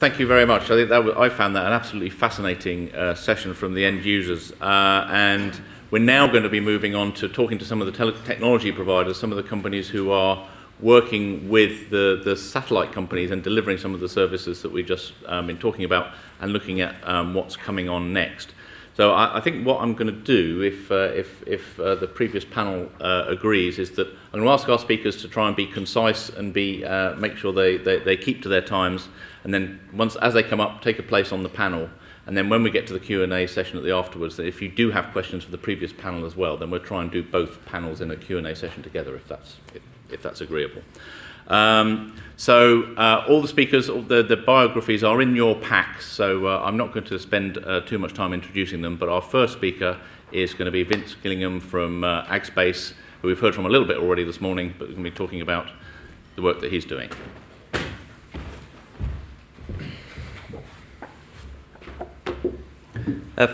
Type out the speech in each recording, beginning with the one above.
Thank you very much. I think I found that an absolutely fascinating session from the end users, and we're now going to be moving on to talking to some of the technology providers, some of the companies who are working with the satellite companies and delivering some of the services that we've just been talking about, and looking at what's coming on next. So I think what I'm going to do, if the previous panel agrees, is that I'm going to ask our speakers to try and be concise and make sure they keep to their times, and then as they come up, take a place on the panel. And then when we get to the Q&A session at the afterwards, if you do have questions for the previous panel as well, then we'll try and do both panels in a Q&A session together, if that's agreeable. So all the speakers, the biographies are in your packs, so I'm not going to spend too much time introducing them, but our first speaker is going to be Vince Gillingham from AgSpace, who we've heard from a little bit already this morning, but we're going to be talking about the work that he's doing.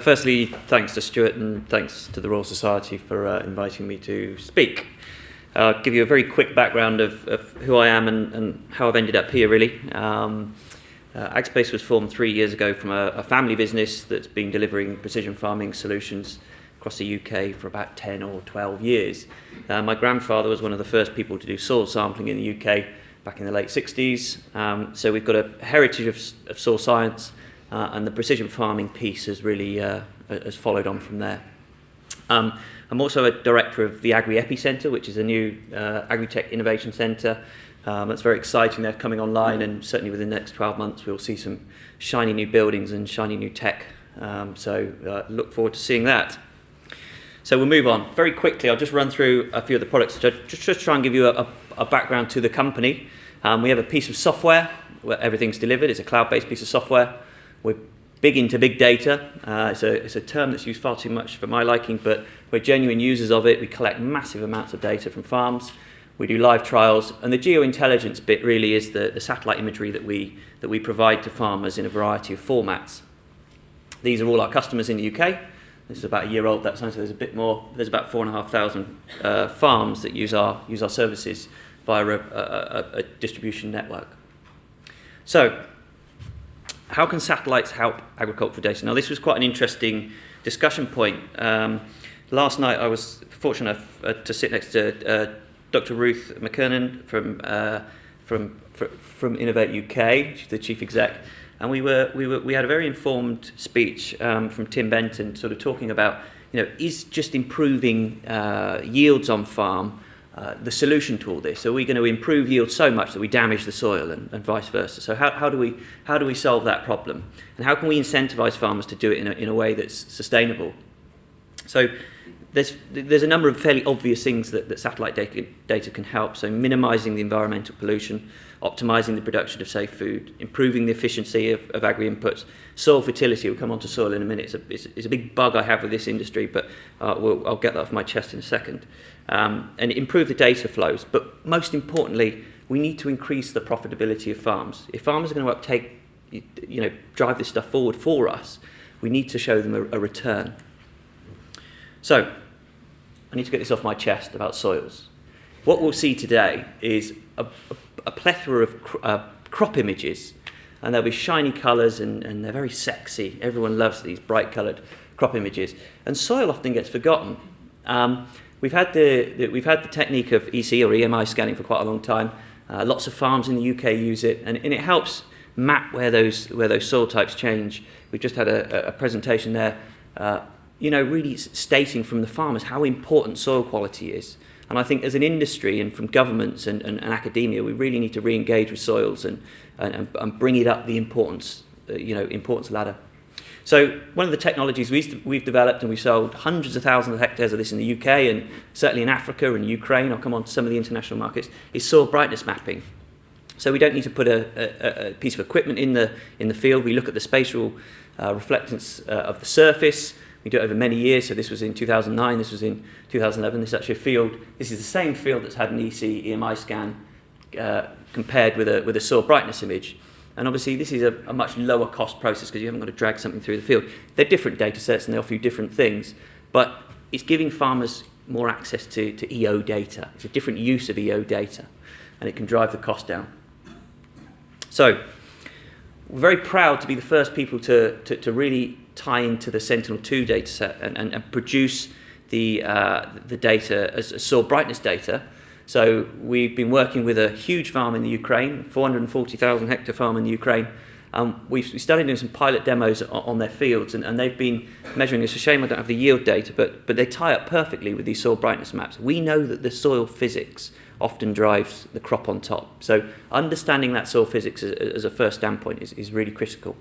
Firstly, thanks to Stuart and thanks to the Royal Society for inviting me to speak. I'll give you a very quick background of who I am and how I've ended up here, really. AgSpace was formed 3 years ago from a family business that's been delivering precision farming solutions across the UK for about 10 or 12 years. My grandfather was one of the first people to do soil sampling in the UK back in the late 60s. So we've got a heritage of soil science, and the precision farming piece has really has followed on from there. I'm also a director of the Agri Epicenter, which is a new Agritech innovation centre. That's very exciting. They're coming online, and certainly within the next 12 months we'll see some shiny new buildings and shiny new tech. So look forward to seeing that. So we'll move on. Very quickly, I'll just run through a few of the products. Just try and give you a background to the company. We have a piece of software where everything's delivered. It's a cloud-based piece of software. We're big into big data. It's a term that's used far too much for my liking, but we're genuine users of it. We collect massive amounts of data from farms. We do live trials, and the geointelligence bit really is the satellite imagery that we provide to farmers in a variety of formats. These are all our customers in the UK. This is about a year old. That sounds like there's a bit more. There's about 4,500 farms that use our services via a distribution network. So, how can satellites help agricultural data? Now, this was quite an interesting discussion point. Last night, I was fortunate enough to sit next to Dr. Ruth McKernan from Innovate UK, she's the chief exec, and we had a very informed speech from Tim Benton, sort of talking about, is just improving yields on farm the solution to all this? Are we going to improve yield so much that we damage the soil and vice versa? So how do we solve that problem? And how can we incentivize farmers to do it in a way that's sustainable? So there's a number of fairly obvious things that satellite data can help. So minimizing the environmental pollution, optimizing the production of safe food, improving the efficiency of agri-inputs, soil fertility. We'll come on to soil in a minute. It's a big bug I have with this industry, but I'll get that off my chest in a second. And improve the data flows. But most importantly, we need to increase the profitability of farms. If farmers are going to uptake, drive this stuff forward for us, we need to show them a return. So, I need to get this off my chest about soils. What we'll see today is a plethora of crop images, and there'll be shiny colours and they're very sexy. Everyone loves these bright coloured crop images, and soil often gets forgotten. We've had the technique of EC or EMI scanning for quite a long time. Lots of farms in the UK use it, and it helps map where those soil types change. We've just had a presentation there, really stating from the farmers how important soil quality is. And I think as an industry and from governments and academia, we really need to re-engage with soils and bring it up the importance ladder. So one of the technologies we've developed, and we've sold hundreds of thousands of hectares of this in the UK and certainly in Africa and Ukraine, I'll come on to some of the international markets, is soil brightness mapping. So we don't need to put a piece of equipment in the field. We look at the spatial reflectance of the surface. We do it over many years. So this was in 2009, this was in 2011. This is actually a field. This is the same field that's had an EC EMI scan compared with a soil brightness image. And obviously this is a much lower cost process because you haven't got to drag something through the field. They're different data sets and they offer you different things, but it's giving farmers more access to EO data. It's a different use of EO data, and it can drive the cost down. So We're very proud to be the first people to really tie into the Sentinel-2 data set and produce the data as soil brightness data. So we've been working with a huge farm in the Ukraine, 440,000 hectare farm in the Ukraine. We started doing some pilot demos on their fields, and they've been measuring. It's a shame I don't have the yield data, but they tie up perfectly with these soil brightness maps. We know that the soil physics often drives the crop on top. So understanding that soil physics as a first standpoint is really critical.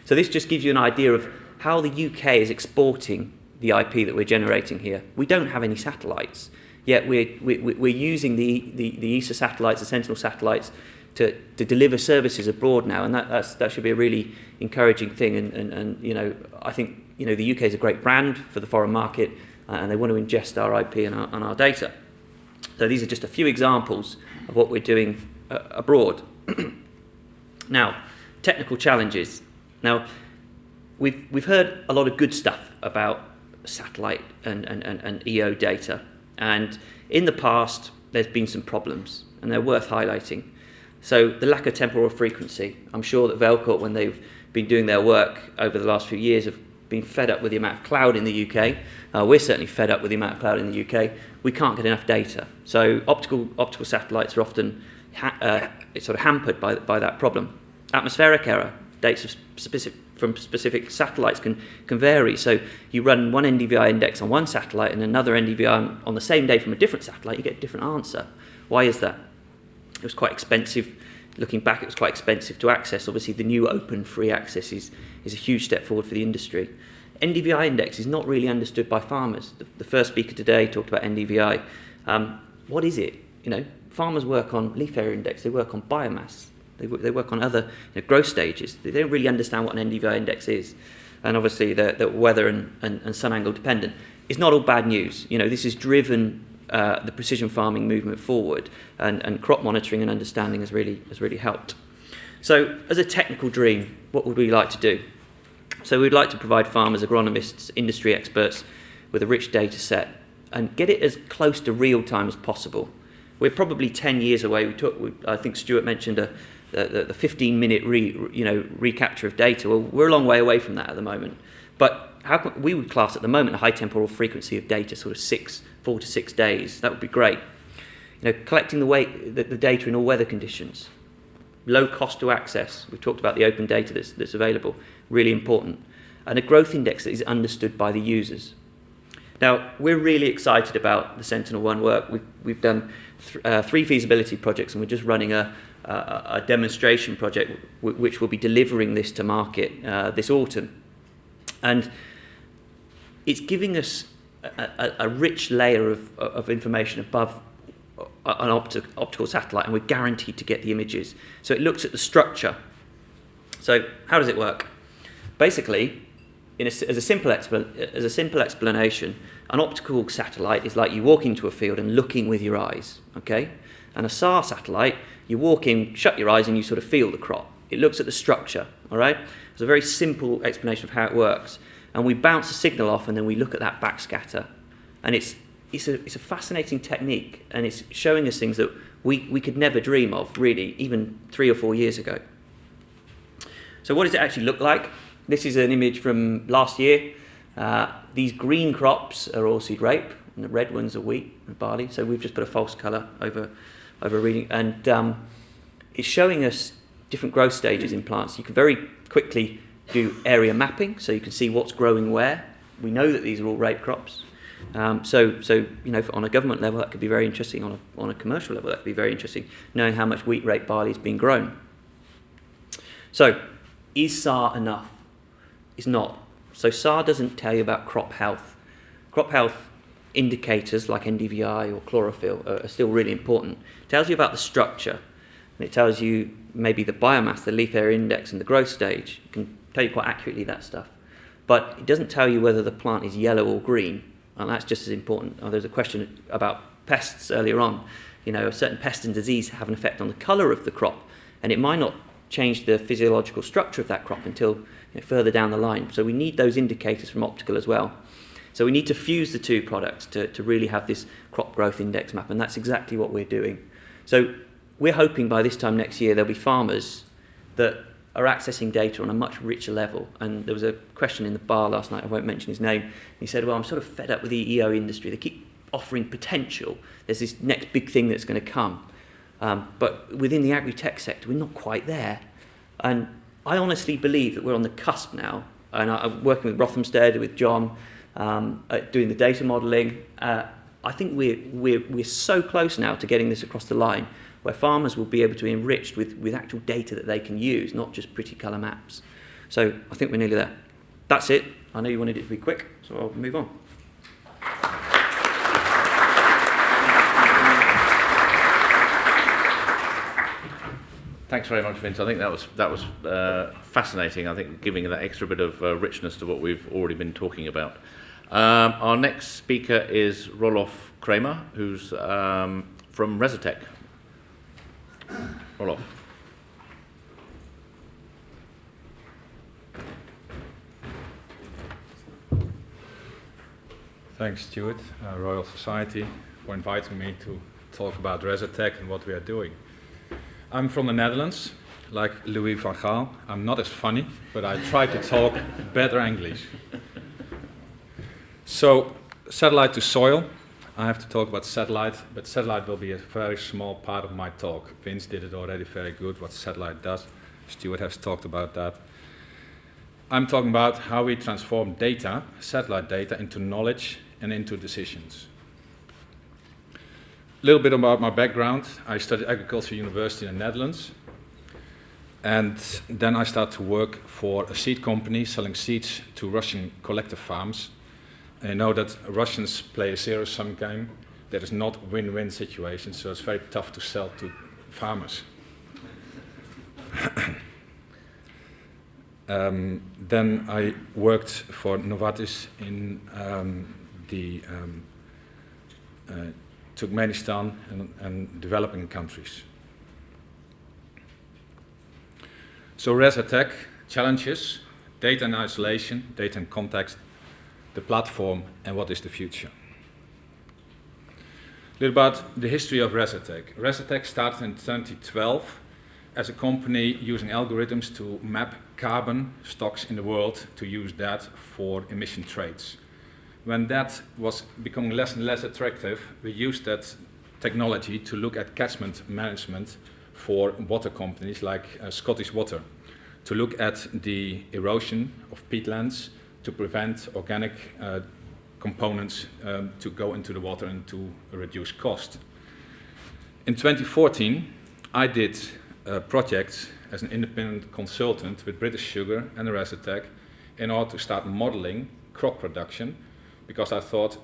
So this just gives you an idea of how the UK is exporting the IP that we're generating here. We don't have any satellites, yet we're using the ESA satellites, the Sentinel satellites, to deliver services abroad now, and that should be a really encouraging thing. And I think the UK is a great brand for the foreign market, and they want to ingest our IP and our data. So these are just a few examples of what we're doing abroad. Now, technical challenges. Now, we've heard a lot of good stuff about satellite and EO data, and in the past there's been some problems, and they're worth highlighting. So the lack of temporal frequency. I'm sure that Velcourt, when they've been doing their work over the last few years, have been fed up with the amount of cloud in the UK. We're certainly fed up with the amount of cloud in the UK. We can't get enough data. So optical satellites are often sort of hampered by that problem. Atmospheric error. Data from specific satellites can vary. So you run one NDVI index on one satellite and another NDVI on the same day from a different satellite, you get a different answer. Why is that? It was quite expensive. Looking back, it was quite expensive to access. Obviously, the new open free access is a huge step forward for the industry. NDVI index is not really understood by farmers. The first speaker today talked about NDVI. What is it? Farmers work on leaf area index. They work on biomass. They work on other growth stages. They don't really understand what an NDVI index is. And obviously, the weather and sun angle dependent. It's not all bad news. This has driven the precision farming movement forward, and crop monitoring and understanding has really helped. So as a technical dream, what would we like to do? So we'd like to provide farmers, agronomists, industry experts with a rich data set and get it as close to real time as possible. We're probably 10 years away. I think Stuart mentioned the 15-minute recapture of data. Well, we're a long way away from that at the moment. But we would class at the moment a high temporal frequency of data, sort of 4 to 6 days. That would be great. Collecting the data in all weather conditions, low cost to access. We've talked about the open data that's available, really important, and a growth index that is understood by the users. Now, we're really excited about the Sentinel-1 work. We've done 3 feasibility projects, and we're just running a demonstration project which will be delivering this to market this autumn. And it's giving us a rich layer of information above an optical satellite, and we're guaranteed to get the images. So it looks at the structure. So how does it work? Basically, as a simple explanation, an optical satellite is like you walk into a field and looking with your eyes, okay? And a SAR satellite, you walk in, shut your eyes, and you sort of feel the crop. It looks at the structure, all right? It's a very simple explanation of how it works. And we bounce a signal off, and then we look at that backscatter. And it's a fascinating technique, and it's showing us things that we could never dream of, really, even 3 or 4 years ago. So what does it actually look like? This is an image from last year. These green crops are oilseed rape, and the red ones are wheat and barley. So we've just put a false colour over reading, and it's showing us different growth stages in plants. You can very quickly do area mapping, so you can see what's growing where. We know that these are all rape crops. So on a government level, that could be very interesting. On a commercial level, that could be very interesting, knowing how much wheat, rape, barley is being grown. So, is SAR enough? It's not. So SAR doesn't tell you about crop health. Crop health indicators like NDVI or chlorophyll are still really important. It tells you about the structure, and it tells you maybe the biomass, the leaf area index, and the growth stage. It can tell you quite accurately that stuff. But it doesn't tell you whether the plant is yellow or green, and that's just as important. There's a question about pests earlier on. A certain pest and disease have an effect on the colour of the crop, and it might not change the physiological structure of that crop until further down the line. So we need those indicators from optical as well. So we need to fuse the two products to really have this crop growth index map, and that's exactly what we're doing. So we're hoping by this time next year there'll be farmers that are accessing data on a much richer level. And there was a question in the bar last night, I won't mention his name. He said, well, I'm sort of fed up with the EO industry. They keep offering potential. There's this next big thing that's going to come. But within the agri-tech sector, we're not quite there. And I honestly believe that we're on the cusp now. And I'm working with Rothamsted, with John, doing the data modelling. I think we're so close now to getting this across the line, where farmers will be able to be enriched with actual data that they can use, not just pretty colour maps. So I think we're nearly there. That's it. I know you wanted it to be quick, so I'll move on. Thanks very much, Vince. I think that was fascinating. I think giving that extra bit of richness to what we've already been talking about. Our next speaker is Roelof Kramer, who's from Rezatec. Roelof. Thanks, Stuart, Royal Society, for inviting me to talk about Rezatec and what we are doing. I'm from the Netherlands, like Louis van Gaal. I'm not as funny, but I try to talk better English. So, satellite to soil. I have to talk about satellite, but satellite will be a very small part of my talk. Vince did it already very good, what satellite does. Stuart has talked about that. I'm talking about how we transform data, satellite data, into knowledge and into decisions. A little bit about my background. I studied agriculture university in the Netherlands. And then I started to work for a seed company selling seeds to Russian collective farms. And I know that Russians play a zero-sum game. That is not a win-win situation, so it's very tough to sell to farmers. Then I worked for Novartis in Turkmenistan and developing countries. So Rezatec challenges, data in isolation, data in context, the platform, and what is the future. A little about the history of Rezatec. Rezatec started in 2012 as a company using algorithms to map carbon stocks in the world, to use that for emission trades. When that was becoming less and less attractive, we used that technology to look at catchment management for water companies like Scottish Water, to look at the erosion of peatlands, to prevent organic components to go into the water and to reduce cost. In 2014, I did a project as an independent consultant with British Sugar and Rezatec in order to start modeling crop production, because I thought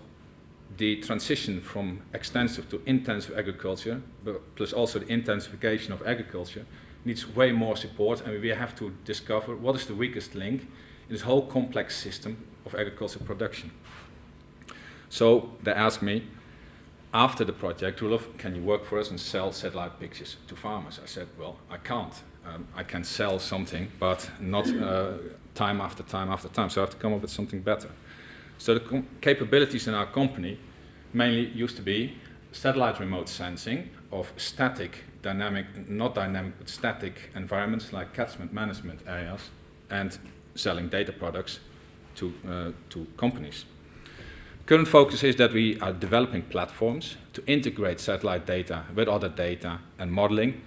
the transition from extensive to intensive agriculture, but plus also the intensification of agriculture, needs way more support, and we have to discover what is the weakest link in this whole complex system of agricultural production. So they asked me, after the project, Roelof, can you work for us and sell satellite pictures to farmers? I said, well, I can't. I can sell something, but not time after time after time, so I have to come up with something better. So the capabilities in our company mainly used to be satellite remote sensing of static, dynamic, not dynamic, but static environments like catchment management areas, and selling data products to companies. Current focus is that we are developing platforms to integrate satellite data with other data and modeling,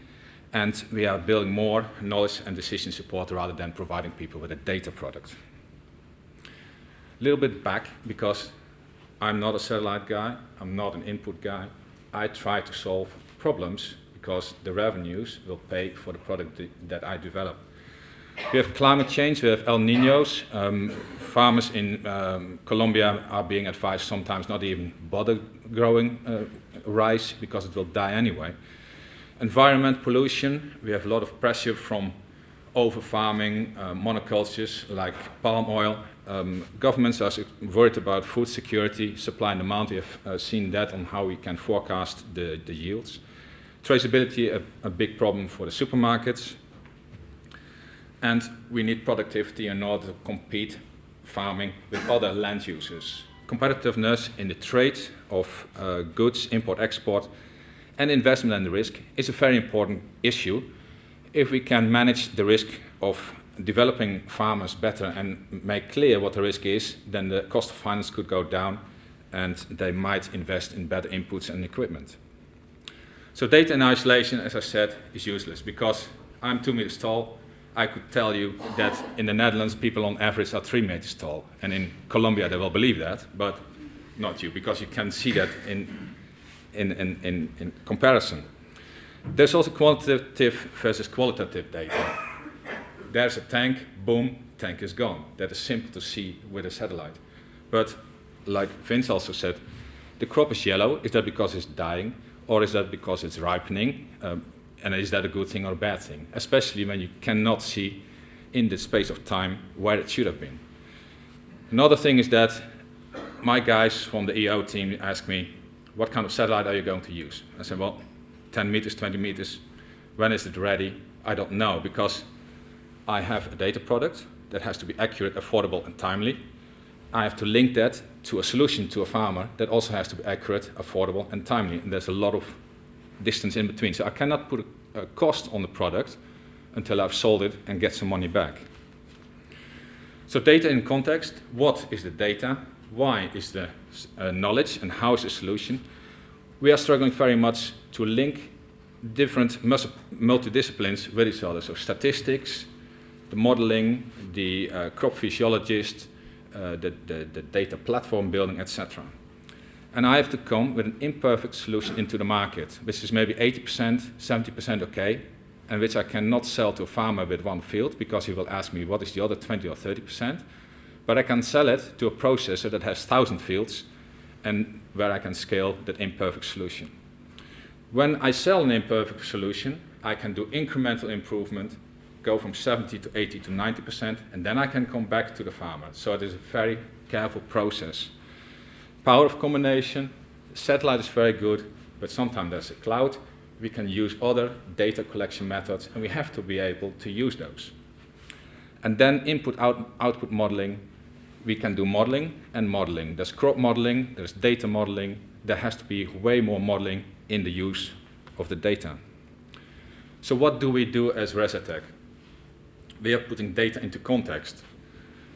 and we are building more knowledge and decision support rather than providing people with a data product. A little bit back, because I'm not a satellite guy, I'm not an input guy. I try to solve problems because the revenues will pay for the product that I develop. We have climate change, we have El Niños. Farmers in Colombia are being advised sometimes not even bother growing rice because it will die anyway. Environment pollution, we have a lot of pressure from over-farming, monocultures like palm oil. Governments are worried about food security, supply and demand. We have seen that on how we can forecast the yields. Traceability, a big problem for the supermarkets. And we need productivity in order to compete farming with other land users. Competitiveness in the trade of goods, import, export, and investment and the risk is a very important issue if we can manage the risk of developing farmers better and make clear what the risk is, then the cost of finance could go down and they might invest in better inputs and equipment. So data in isolation, as I said, is useless because I'm 2 meters tall. I could tell you that in the Netherlands people on average are 3 meters tall, and in Colombia they will believe that, but not you, because you can see that in comparison. There's also quantitative versus qualitative data. There's a tank, boom, tank is gone. That is simple to see with a satellite. But like Vince also said, the crop is yellow. Is that because it's dying, or is that because it's ripening? And is that a good thing or a bad thing? Especially when you cannot see in the space of time where it should have been. Another thing is that my guys from the EO team ask me, what kind of satellite are you going to use? I said, well, 10 meters, 20 meters. When is it ready? I don't know, because I have a data product that has to be accurate, affordable, and timely. I have to link that to a solution to a farmer that also has to be accurate, affordable, and timely. And there's a lot of distance in between. So I cannot put a cost on the product until I've sold it and get some money back. So data in context. What is the data? Why is the knowledge, and how is the solution? We are struggling very much to link different multidisciplines with each other. So statistics, the modeling, the crop physiologist, the data platform building, etc. And I have to come with an imperfect solution into the market, which is maybe 80%, 70% okay, and which I cannot sell to a farmer with one field, because he will ask me what is the other 20 or 30%. But I can sell it to a processor that has 1,000 fields, and where I can scale that imperfect solution. When I sell an imperfect solution, I can do incremental improvement, go from 70 to 80 to 90%, and then I can come back to the farmer. So it is a very careful process. Power of combination, satellite is very good, but sometimes there's a cloud. We can use other data collection methods, and we have to be able to use those. And then input-output modeling. We can do modeling and modeling. There's crop modeling, there's data modeling. There has to be way more modeling in the use of the data. So what do we do as Rezatec? We are putting data into context.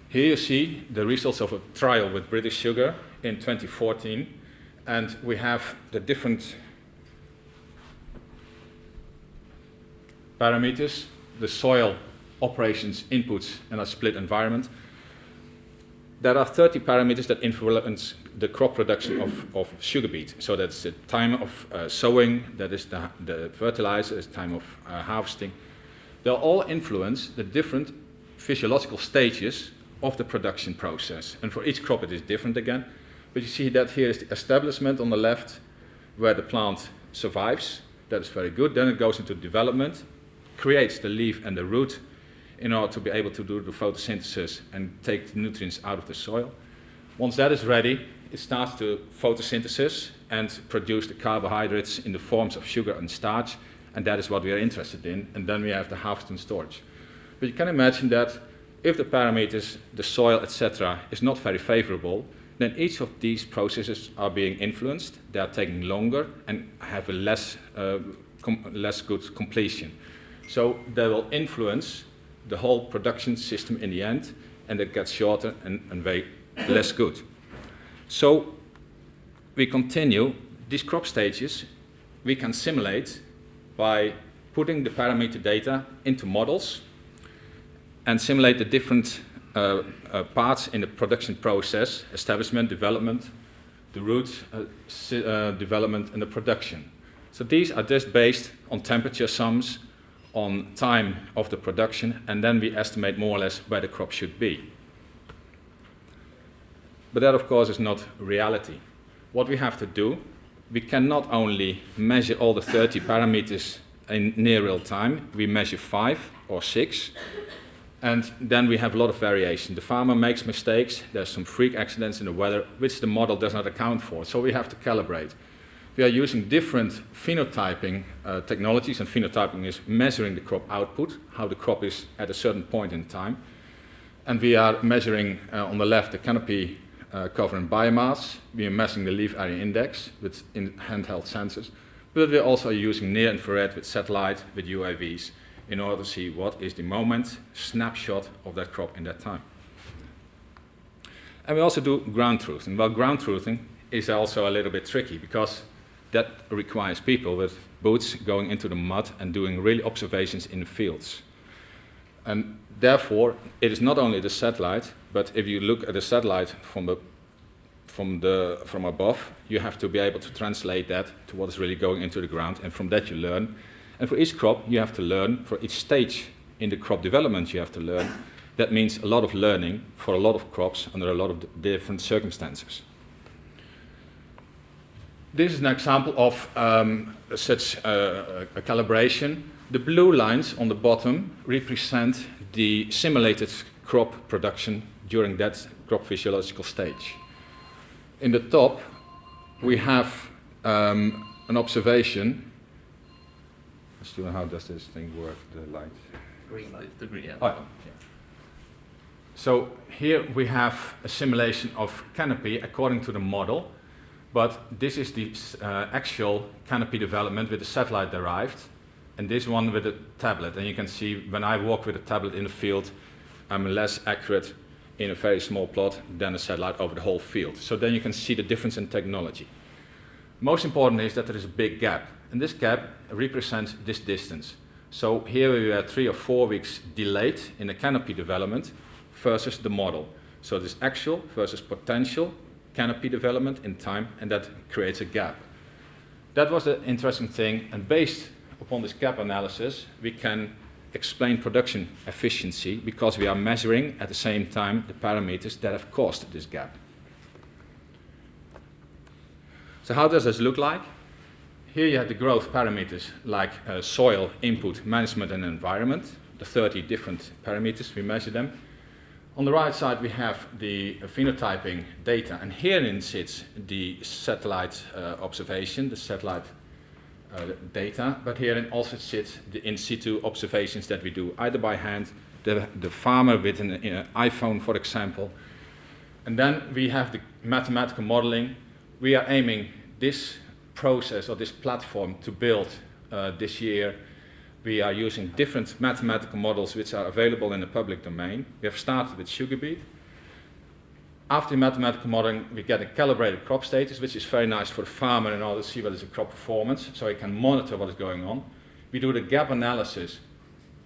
Here you see the results of a trial with British Sugar in 2014, and we have the different parameters, the soil, operations, inputs, and a split environment. There are 30 parameters that influence the crop production of sugar beet. So that's the time of sowing, that is the fertilizer, it's time of harvesting. They'll all influence the different physiological stages of the production process. And for each crop it is different again. But you see that here is the establishment on the left, where the plant survives. That is very good. Then it goes into development, creates the leaf and the root in order to be able to do the photosynthesis and take the nutrients out of the soil. Once that is ready, it starts to photosynthesis and produce the carbohydrates in the forms of sugar and starch, and that is what we are interested in. And then we have the harvest and storage. But you can imagine that if the parameters, the soil, etc., is not very favorable, then each of these processes are being influenced. They are taking longer and have a less good completion. So they will influence the whole production system in the end, and it gets shorter and way less good. So we continue. These crop stages we can simulate by putting the parameter data into models and simulate the different parts in the production process: establishment, development, the root development, and the production. So these are just based on temperature sums, on time of the production, and then we estimate more or less where the crop should be. But that, of course, is not reality. What we have to do, we can not only measure all the 30 parameters in near real time, we measure 5 or 6, and then we have a lot of variation. The farmer makes mistakes, there's some freak accidents in the weather, which the model does not account for, so we have to calibrate. We are using different phenotyping technologies, and phenotyping is measuring the crop output, how the crop is at a certain point in time. And we are measuring on the left the canopy cover and biomass. We are measuring the leaf area index with handheld sensors. But we are also using near infrared with satellite, with UAVs, in order to see what is the moment, snapshot of that crop in that time. And we also do ground truthing. Well, ground truthing is also a little bit tricky because that requires people with boots going into the mud and doing real observations in the fields. And therefore, it is not only the satellite, but if you look at the satellite from above, you have to be able to translate that to what is really going into the ground, and from that you learn. And for each crop, you have to learn. For each stage in the crop development, you have to learn. That means a lot of learning for a lot of crops under a lot of different circumstances. This is an example of such a calibration. The blue lines on the bottom represent the simulated crop production during that crop physiological stage. In the top, we have an observation. Stuart, how does this thing work, the light? Green light. The green, yeah. Oh, yeah. So here we have a simulation of Canopy according to the model, but this is the actual Canopy development with the satellite derived, and this one with a tablet. And you can see when I walk with a tablet in the field, I'm less accurate in a very small plot than a satellite over the whole field. So then you can see the difference in technology. Most important is that there is a big gap, and this gap represents this distance. So here we are 3 or 4 weeks delayed in the Canopy development versus the model. So this actual versus potential Canopy development in time, and that creates a gap. That was the interesting thing, and based upon this gap analysis, we can explain production efficiency because we are measuring at the same time the parameters that have caused this gap. So how does this look like? Here you have the growth parameters like soil, input, management and environment, the 30 different parameters, we measure them. On the right side we have the phenotyping data, and herein sits the satellite observation, the satellite data, but herein also sits the in situ observations that we do either by hand, the farmer with an iPhone for example. And then we have the mathematical modeling. We are aiming this process or this platform to build this year. We are using different mathematical models which are available in the public domain. We have started with sugar beet. After the mathematical modeling, we get a calibrated crop status, which is very nice for the farmer in order to see what is the crop performance, so he can monitor what is going on. We do the gap analysis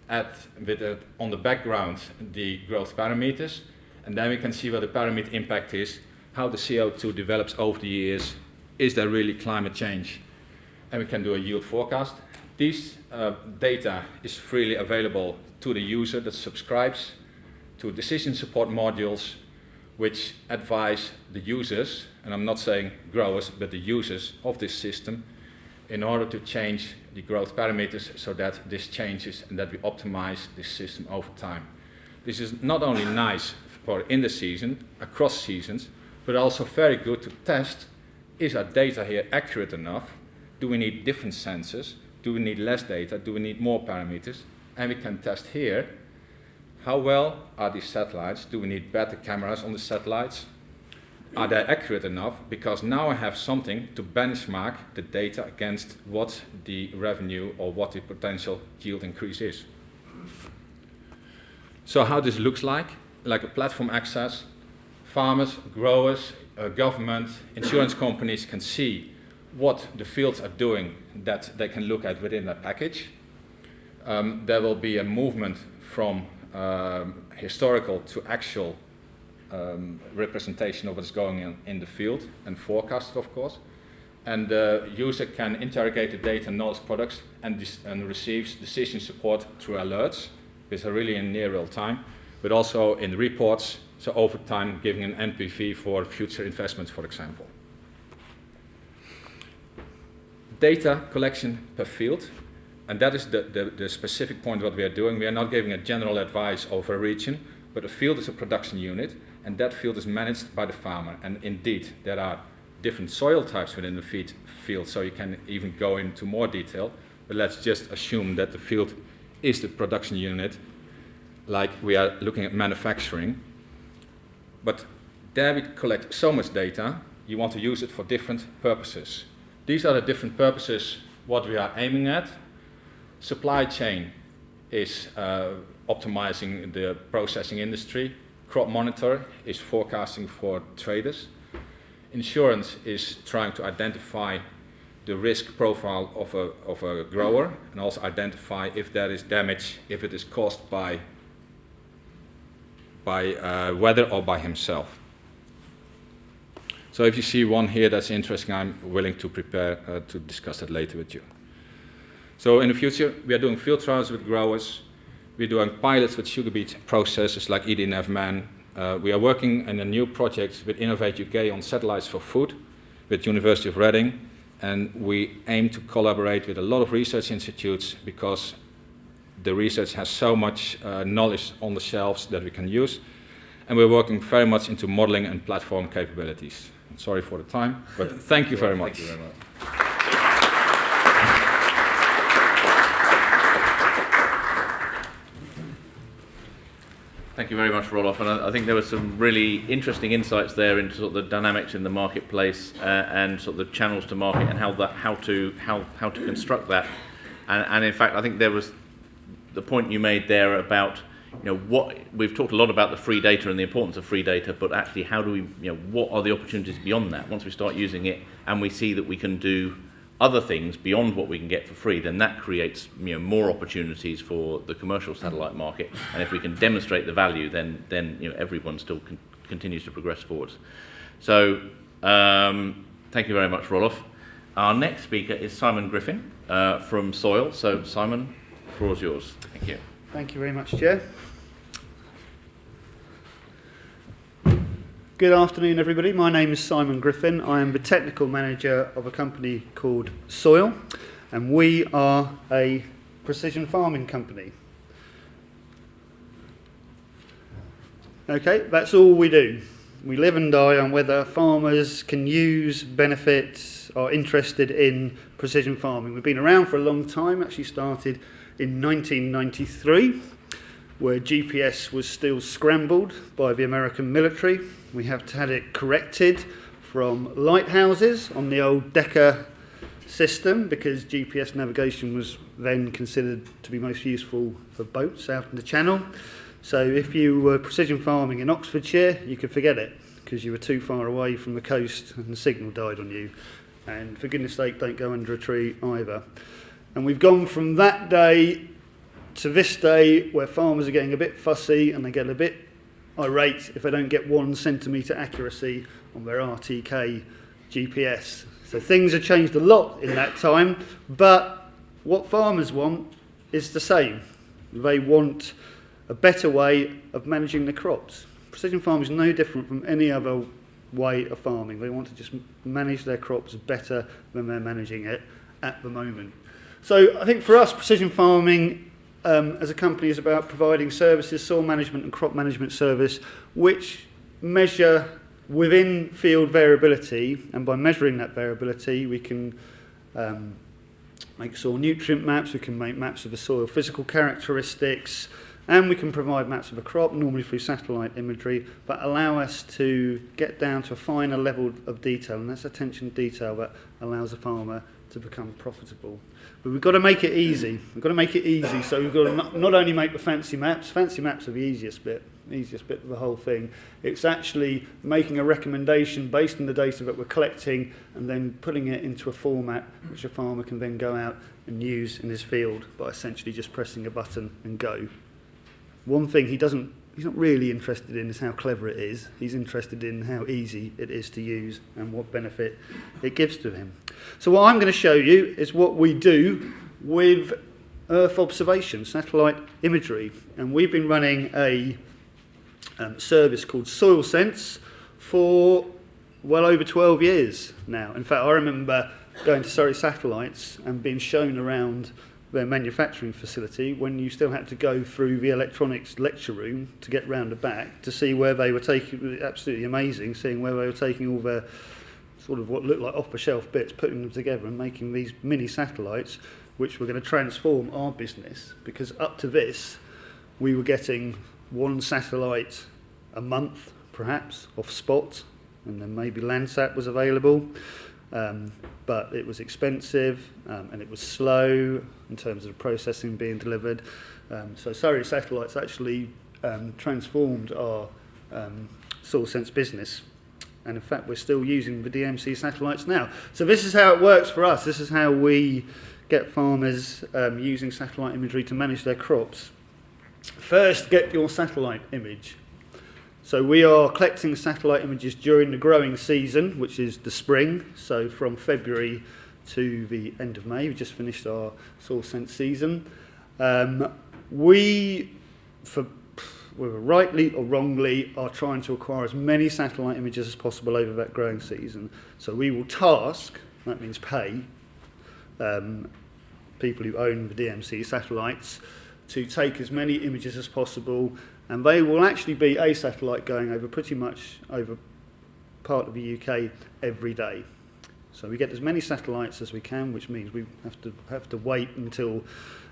on the background, the growth parameters, and then we can see what the parameter impact is, how the CO2 develops over the years, is there really climate change, and we can do a yield forecast. These data is freely available to the user that subscribes to decision support modules which advise the users, and I'm not saying growers, but the users of this system, in order to change the growth parameters so that this changes and that we optimize this system over time. This is not only nice for in the season, across seasons, but also very good to test, is our data here accurate enough? Do we need different sensors? Do we need less data? Do we need more parameters? And we can test here, how well are these satellites? Do we need better cameras on the satellites? Are they accurate enough? Because now I have something to benchmark the data against what the revenue or what the potential yield increase is. So how this looks like a platform access. Farmers, growers, government, insurance companies can see what the fields are doing that they can look at within that package. There will be a movement from historical to actual representation of what's going on in the field and forecast, of course. And the user can interrogate the data, knowledge products, and receives decision support through alerts, which are really in near real time, but also in reports, so over time giving an NPV for future investments, for example. Data collection per field, and that is the specific point what we are doing. We are not giving a general advice over a region, but a field is a production unit, and that field is managed by the farmer. And indeed, there are different soil types within the field, so you can even go into more detail, but let's just assume that the field is the production unit, like we are looking at manufacturing. But there we collect so much data, you want to use it for different purposes. These are the different purposes what we are aiming at. Supply chain is optimizing the processing industry. Crop monitor is forecasting for traders. Insurance is trying to identify the risk profile of a grower and also identify if there is damage, if it is caused by weather or by himself. So if you see one here that's interesting, I'm willing to prepare to discuss that later with you. So in the future, we are doing field trials with growers. We're doing pilots with sugar beet processors like EDNF Man. We are working in a new project with Innovate UK on satellites for food with University of Reading. And we aim to collaborate with a lot of research institutes because the research has so much knowledge on the shelves that we can use. And we're working very much into modeling and platform capabilities. I'm sorry for the time, but thank you very much. Thank you very much. Thank you very much, Roelof. And I think there were some really interesting insights there into sort of the dynamics in the marketplace and sort of the channels to market and how to construct that. And in fact, I think there was the point you made there about, what we've talked a lot about the free data and the importance of free data, but actually how do we, what are the opportunities beyond that? Once we start using it and we see that we can do other things beyond what we can get for free, then that creates more opportunities for the commercial satellite market. And if we can demonstrate the value, then everyone still continues to progress forwards. So thank you very much, Roelof. Our next speaker is Simon Griffin from SOYL. So Simon, the floor is yours. Thank you. Thank you very much, Chair. Good afternoon, everybody. My name is Simon Griffin. I am the technical manager of a company called SOYL, and we are a precision farming company. Okay, that's all we do. We live and die on whether farmers can use, benefit, are interested in precision farming. We've been around for a long time, actually started in 1993, where GPS was still scrambled by the American military. We have had it corrected from lighthouses on the old Decker system because GPS navigation was then considered to be most useful for boats out in the Channel. So if you were precision farming in Oxfordshire, you could forget it because you were too far away from the coast and the signal died on you. And for goodness sake, don't go under a tree either. And we've gone from that day to this day where farmers are getting a bit fussy and they get a bit irate if they don't get 1 centimetre accuracy on their RTK GPS. So things have changed a lot in that time, but what farmers want is the same. They want a better way of managing the crops. Precision farming is no different from any other way of farming. They want to just manage their crops better than they're managing it at the moment. So I think for us, precision farming as a company is about providing services, soil management and crop management service, which measure within field variability, and by measuring that variability we can make soil nutrient maps, we can make maps of the soil physical characteristics, and we can provide maps of a crop, normally through satellite imagery, but allow us to get down to a finer level of detail, and that's attention to detail that allows a farmer to become profitable. But we've got to make it easy. We've got to make it easy, so we've got to not only make the fancy maps. Fancy maps are the easiest bit of the whole thing. It's actually making a recommendation based on the data that we're collecting and then putting it into a format which a farmer can then go out and use in his field by essentially just pressing a button and go. One thing he's not really interested in is how clever it is. He's interested in how easy it is to use and what benefit it gives to him. So what I'm going to show you is what we do with Earth observation, satellite imagery. And we've been running a service called Soil Sense for well over 12 years now. In fact, I remember going to Surrey Satellites and being shown around their manufacturing facility when you still had to go through the electronics lecture room to get round the back to see where they were taking, absolutely amazing, seeing where they were taking all their sort of what looked like off-the-shelf bits, putting them together and making these mini satellites which were going to transform our business, because up to this we were getting 1 satellite a month perhaps off spot, and then maybe Landsat was available. But it was expensive and it was slow in terms of the processing being delivered. So SOYL satellites actually transformed our soil sense business. And in fact, we're still using the DMC satellites now. So this is how it works for us. This is how we get farmers using satellite imagery to manage their crops. First, get your satellite image. So we are collecting satellite images during the growing season, which is the spring. So from February to the end of May, we just finished our soil sense season. Whether rightly or wrongly, are trying to acquire as many satellite images as possible over that growing season. So we will task, that means pay, people who own the DMC satellites to take as many images as possible, and they will actually be a satellite going over pretty much over part of the UK every day. So we get as many satellites as we can, which means we have to wait until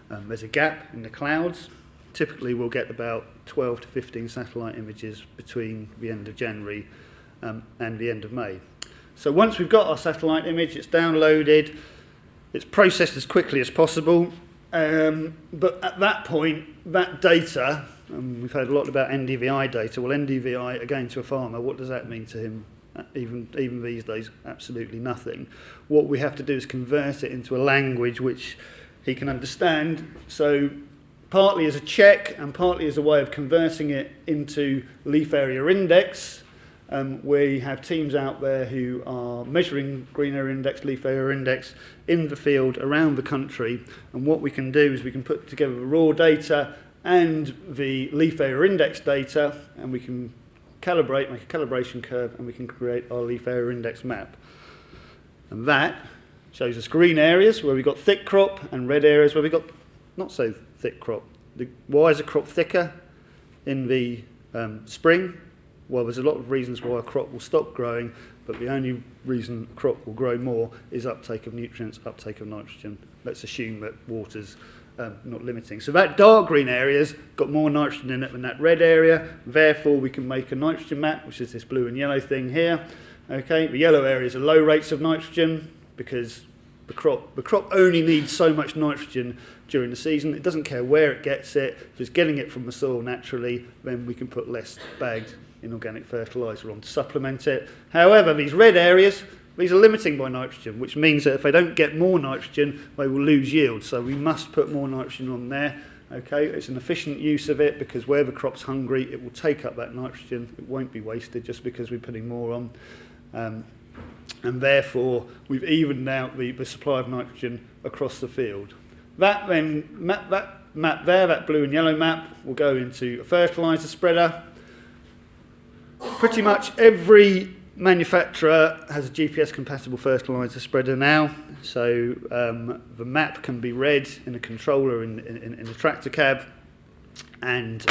there's a gap in the clouds. Typically we'll get about 12 to 15 satellite images between the end of January and the end of May. So once we've got our satellite image, it's downloaded, it's processed as quickly as possible, but at that point, that data, we've heard a lot about NDVI data. Well, NDVI, again, to a farmer, what does that mean to him? Even these days, absolutely nothing. What we have to do is convert it into a language which he can understand. So partly as a check and partly as a way of converting it into leaf area index. We have teams out there who are measuring green area index, leaf area index in the field around the country, and what we can do is we can put together the raw data and the leaf area index data, and we can calibrate, make a calibration curve, and we can create our leaf area index map. And that shows us green areas where we've got thick crop and red areas where we've got not so thick crop. Why is a crop thicker in the spring? Well, there's a lot of reasons why a crop will stop growing, but the only reason a crop will grow more is uptake of nutrients, uptake of nitrogen. Let's assume that water's not limiting. So that dark green area's got more nitrogen in it than that red area. Therefore, we can make a nitrogen map, which is this blue and yellow thing here. Okay, the yellow areas are low rates of nitrogen because the crop only needs so much nitrogen during the season. It doesn't care where it gets it. If it's getting it from the soil naturally, then we can put less bagged inorganic fertiliser on to supplement it. However, these red areas, these are limiting by nitrogen, which means that if they don't get more nitrogen, they will lose yield. So we must put more nitrogen on there. Okay, it's an efficient use of it because where the crop's hungry, it will take up that nitrogen. It won't be wasted just because we're putting more on. And therefore, we've evened out the supply of nitrogen across the field. That map there, that blue and yellow map, will go into a fertiliser spreader. Pretty much every manufacturer has a GPS-compatible fertiliser spreader now. So the map can be read in a controller in a tractor cab. And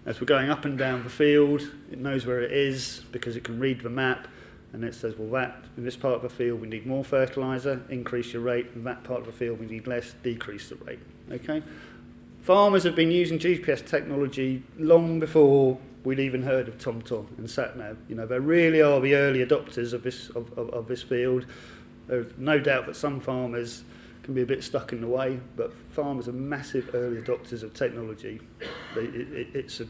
as we're going up and down the field, it knows where it is because it can read the map. And it says, well, in this part of the field we need more fertiliser, increase your rate. In that part of the field we need less, decrease the rate. Okay? Farmers have been using GPS technology long before we'd even heard of TomTom and SatNav. You know, they really are the early adopters of this field. There's no doubt that some farmers can be a bit stuck in the way, but farmers are massive early adopters of technology. It's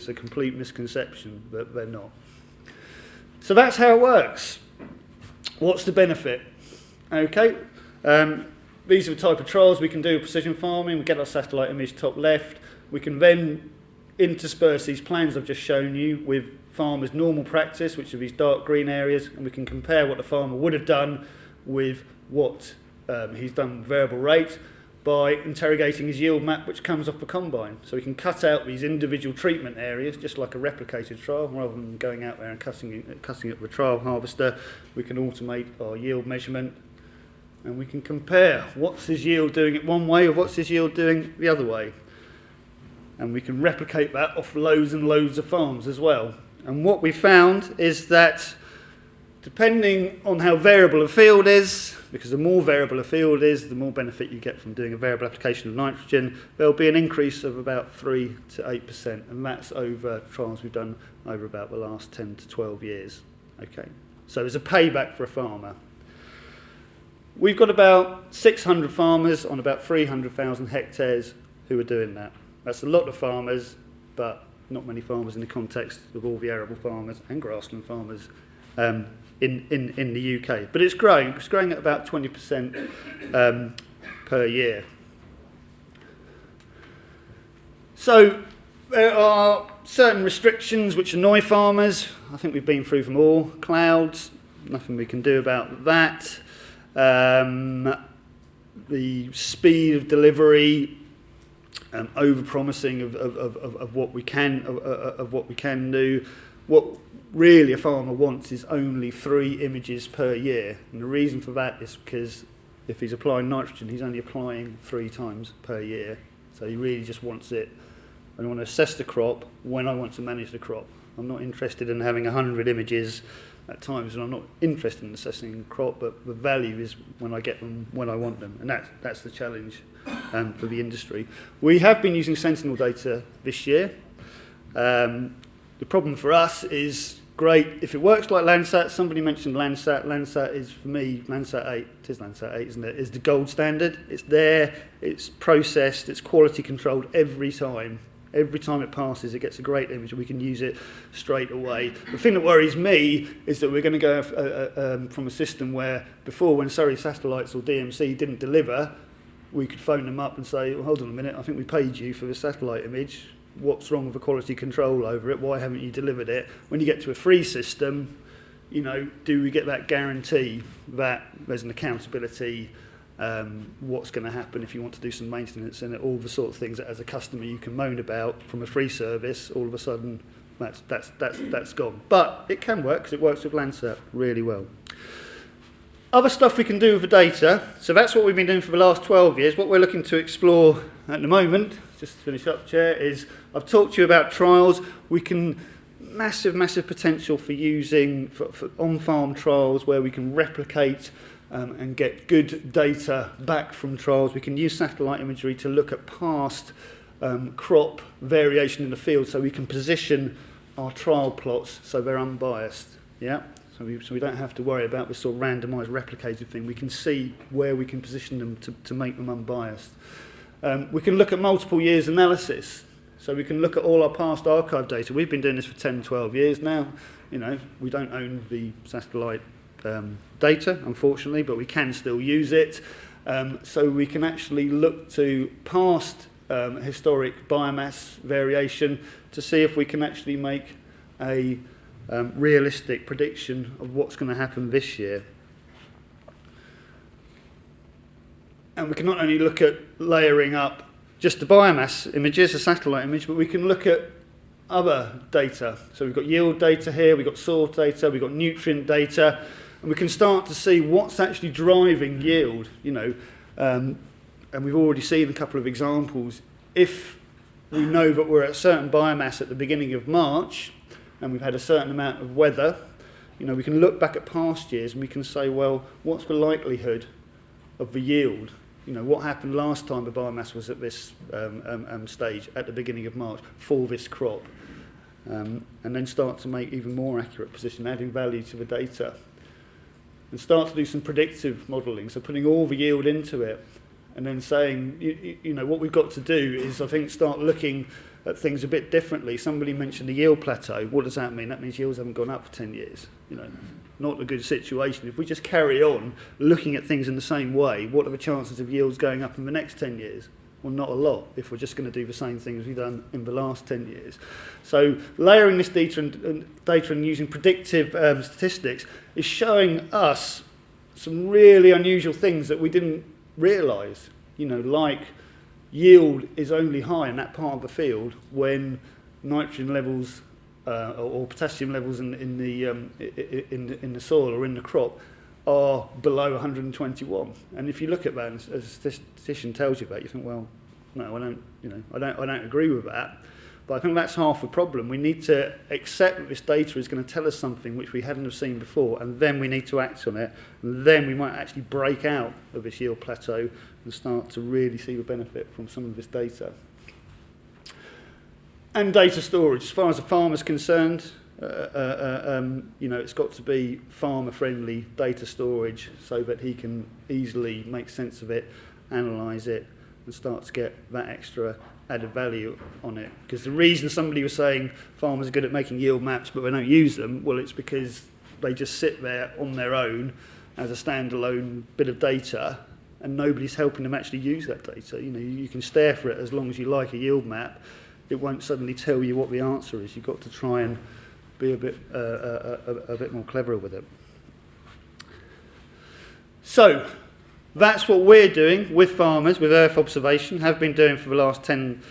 a complete misconception that they're not. So that's how it works. What's the benefit? Okay, these are the type of trials we can do with precision farming. We get our satellite image top left. We can then intersperse these plans I've just shown you with farmers' normal practice, which are these dark green areas, and we can compare what the farmer would have done with what he's done with variable rate by interrogating his yield map, which comes off the combine. So we can cut out these individual treatment areas, just like a replicated trial, rather than going out there and cutting it with a trial harvester. We can automate our yield measurement, and we can compare what's his yield doing it one way or what's his yield doing the other way. And we can replicate that off loads and loads of farms as well. And what we found is that depending on how variable a field is, because the more variable a field is, the more benefit you get from doing a variable application of nitrogen, there'll be an increase of about 3 to 8%, and that's over trials we've done over about the last 10 to 12 years. Okay, so there's a payback for a farmer. We've got about 600 farmers on about 300,000 hectares who are doing that. That's a lot of farmers, but not many farmers in the context of all the arable farmers and grassland farmers in the UK. But it's growing. It's growing at about 20% per year. So there are certain restrictions which annoy farmers. I think we've been through them all. Clouds, nothing we can do about that. The speed of delivery, over-promising of what we can do. What really a farmer wants is only 3 images per year, and the reason for that is because if he's applying nitrogen, he's only applying 3 times per year. So he really just wants it. I want to assess the crop when I want to manage the crop. I'm not interested in having 100 images at times, and I'm not interested in assessing the crop, but the value is when I get them when I want them, and that's the challenge for the industry. We have been using Sentinel data this year. The problem for us is, great, if it works like Landsat, somebody mentioned Landsat. Landsat is, for me, Landsat 8, it is Landsat 8, isn't it, is the gold standard. It's there, it's processed, it's quality controlled every time. Every time it passes, it gets a great image, and we can use it straight away. The thing that worries me is that we're going to go from a system where before, when Surrey Satellites or DMC didn't deliver, we could phone them up and say, well, hold on a minute, I think we paid you for the satellite image. What's wrong with the quality control over it? Why haven't you delivered it? When you get to a free system, you know, do we get that guarantee that there's an accountability? What's going to happen if you want to do some maintenance and all the sort of things that as a customer you can moan about from a free service, all of a sudden that's gone. But it can work because it works with Landsat really well. Other stuff we can do with the data, so that's what we've been doing for the last 12 years. What we're looking to explore at the moment, just to finish up, Chair, is I've talked to you about trials. We can massive potential for using for on-farm trials where we can replicate and get good data back from trials. We can use satellite imagery to look at past crop variation in the field, so we can position our trial plots so they're unbiased. Yeah, so we don't have to worry about this sort of randomised replicated thing. We can see where we can position them to make them unbiased. We can look at multiple years analysis, so we can look at all our past archive data. We've been doing this for 10, 12 years now. You know, we don't own the satellite data, unfortunately, but we can still use it. So we can actually look to past historic biomass variation to see if we can actually make a realistic prediction of what's going to happen this year. And we can not only look at layering up just the biomass images, a satellite image, but we can look at other data. So we've got yield data here, we've got soil data, we've got nutrient data, and we can start to see what's actually driving yield, you know. And we've already seen a couple of examples. If we know that we're at a certain biomass at the beginning of March, and we've had a certain amount of weather, you know, we can look back at past years and we can say, well, what's the likelihood of the yield? You know, what happened last time the biomass was at this stage at the beginning of March for this crop? And then start to make even more accurate position, adding value to the data. And start to do some predictive modelling, so putting all the yield into it, and then saying, you know, what we've got to do is, I think, start looking at things a bit differently. Somebody mentioned the yield plateau. What does that mean? That means yields haven't gone up for 10 years. You know, not a good situation. If we just carry on looking at things in the same way, what are the chances of yields going up in the next 10 years? Well, not a lot, if we're just going to do the same things we've done in the last 10 years. So layering this data and using predictive statistics is showing us some really unusual things that we didn't realise. You know, like yield is only high in that part of the field when nitrogen levels or potassium levels in the soil or in the crop are below 121. And if you look at that, as a statistician tells you that, you think, well, no, I don't agree with that. But I think that's half the problem. We need to accept that this data is going to tell us something which we hadn't have seen before, and then we need to act on it. And then we might actually break out of this yield plateau and start to really see the benefit from some of this data. And data storage, as far as the farmer's concerned, you know, it's got to be farmer-friendly data storage so that he can easily make sense of it, analyse it, and start to get that extra added value on it. Because the reason somebody was saying farmers are good at making yield maps but they don't use them, well, it's because they just sit there on their own as a standalone bit of data, and nobody's helping them actually use that data. You know, you can stare for it as long as you like a yield map. It won't suddenly tell you what the answer is. You've got to try and be a bit more clever with it. So that's what we're doing with farmers, with Earth observation, have been doing for the last 10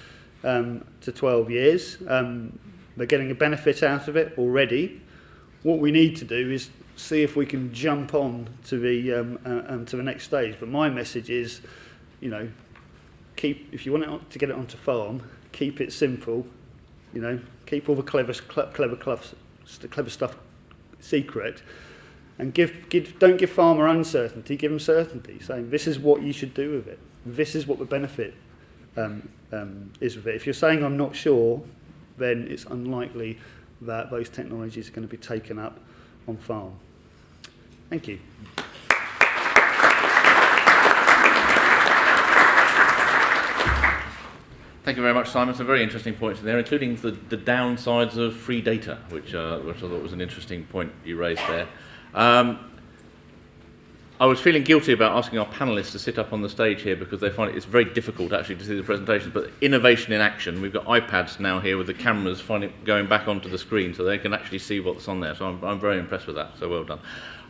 to 12 years. They're getting a benefit out of it already. What we need to do is see if we can jump on to the next stage. But my message is, you know, if you want to get it onto farm, keep it simple. You know, keep all the clever stuff secret, and don't give farmer uncertainty. Give them certainty, saying this is what you should do with it. This is what the benefit is with it. If you're saying I'm not sure, then it's unlikely that those technologies are going to be taken up on farm. Thank you. Thank you very much, Simon. Some very interesting points in there, including the downsides of free data, which I thought was an interesting point you raised there. I was feeling guilty about asking our panellists to sit up on the stage here because they find it's very difficult actually to see the presentations, but innovation in action. We've got iPads now here with the cameras going back onto the screen so they can actually see what's on there. So I'm very impressed with that, so well done.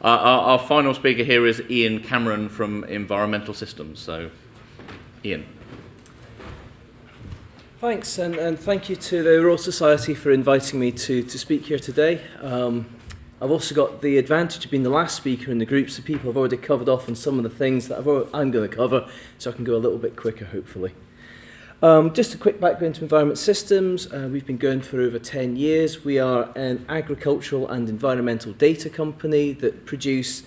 Our final speaker here is Iain Cameron from Environmental Systems. So, Iain. Thanks, and thank you to the Royal Society for inviting me to speak here today. I've also got the advantage of being the last speaker in the group, so people have already covered off on some of the things that I'm going to cover, so I can go a little bit quicker, hopefully. Just a quick background to Environment Systems. We've been going for over 10 years. We are an agricultural and environmental data company that produce